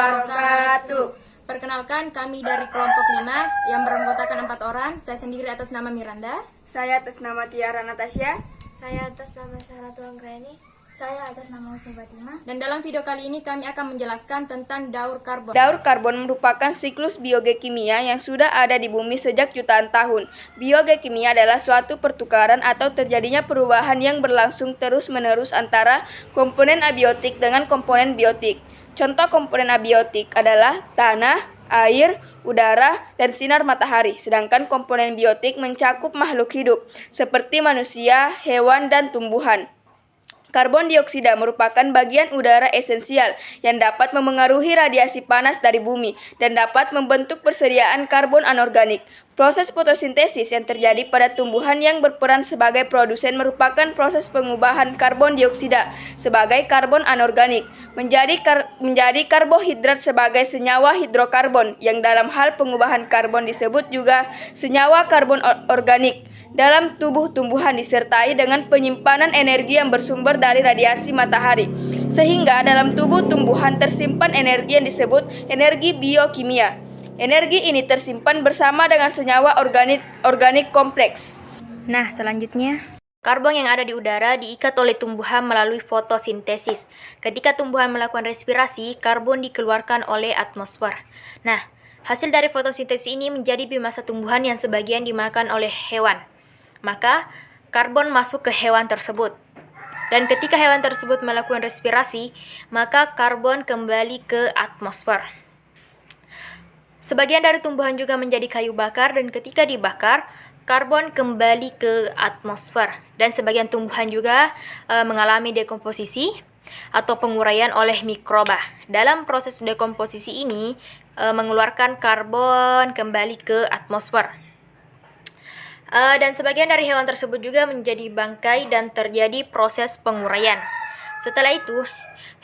wabarakatuh. Perkenalkan, kami dari kelompok 5 yang beranggotakan 4 orang. Saya sendiri atas nama Miranda. Saya atas nama Tiara Natasha. Saya atas nama Saratul Anggraini. Saya atas nama Husni Fatimah. Dan dalam video kali ini kami akan menjelaskan tentang daur karbon. Daur karbon merupakan siklus biogeokimia yang sudah ada di bumi sejak jutaan tahun. Biogeokimia adalah suatu pertukaran atau terjadinya perubahan yang berlangsung terus-menerus antara komponen abiotik dengan komponen biotik. Contoh komponen abiotik adalah tanah, air, udara, dan sinar matahari. Sedangkan komponen biotik mencakup makhluk hidup seperti manusia, hewan, dan tumbuhan. Karbon dioksida merupakan bagian udara esensial yang dapat memengaruhi radiasi panas dari bumi dan dapat membentuk persediaan karbon anorganik. Proses fotosintesis yang terjadi pada tumbuhan yang berperan sebagai produsen merupakan proses pengubahan karbon dioksida sebagai karbon anorganik menjadi karbohidrat sebagai senyawa hidrokarbon yang dalam hal pengubahan karbon disebut juga senyawa karbon organik. Dalam tubuh tumbuhan disertai dengan penyimpanan energi yang bersumber dari radiasi matahari, sehingga dalam tubuh tumbuhan tersimpan energi yang disebut energi biokimia. Energi ini tersimpan bersama dengan senyawa organik kompleks. Nah, selanjutnya, karbon yang ada di udara diikat oleh tumbuhan melalui fotosintesis. Ketika tumbuhan melakukan respirasi, karbon dikeluarkan oleh atmosfer. Nah, hasil dari fotosintesis ini menjadi biomasa tumbuhan yang sebagian dimakan oleh hewan. Maka, karbon masuk ke hewan tersebut. Dan ketika hewan tersebut melakukan respirasi, maka karbon kembali ke atmosfer. Sebagian dari tumbuhan juga menjadi kayu bakar dan ketika dibakar, karbon kembali ke atmosfer. Dan sebagian tumbuhan juga mengalami dekomposisi atau penguraian oleh mikroba. Dalam proses dekomposisi ini, mengeluarkan karbon kembali ke atmosfer. Dan sebagian dari hewan tersebut juga menjadi bangkai dan terjadi proses penguraian. Setelah itu,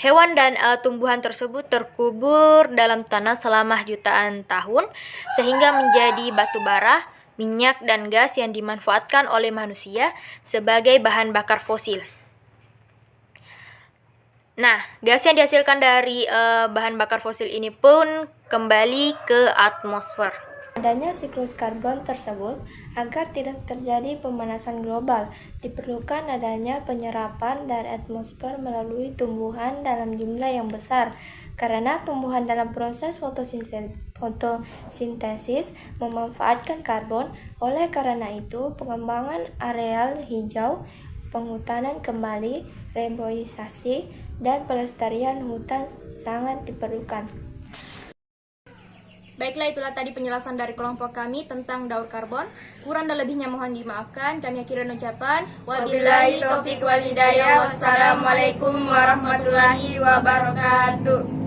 hewan dan tumbuhan tersebut terkubur dalam tanah selama jutaan tahun sehingga menjadi batu bara, minyak, dan gas yang dimanfaatkan oleh manusia sebagai bahan bakar fosil. Nah, gas yang dihasilkan dari bahan bakar fosil ini pun kembali ke atmosfer. Adanya siklus karbon tersebut agar tidak terjadi pemanasan global, diperlukan adanya penyerapan dari atmosfer melalui tumbuhan dalam jumlah yang besar. Karena tumbuhan dalam proses fotosintesis memanfaatkan karbon, oleh karena itu pengembangan areal hijau, penghutanan kembali, reboisasi, dan pelestarian hutan sangat diperlukan. Baiklah, itulah tadi penjelasan dari kelompok kami tentang daur karbon. Kurang dan lebihnya mohon dimaafkan. Kami akhiri ucapan Wabillahi taufiq wal hidayah. Wassalamualaikum warahmatullahi wabarakatuh.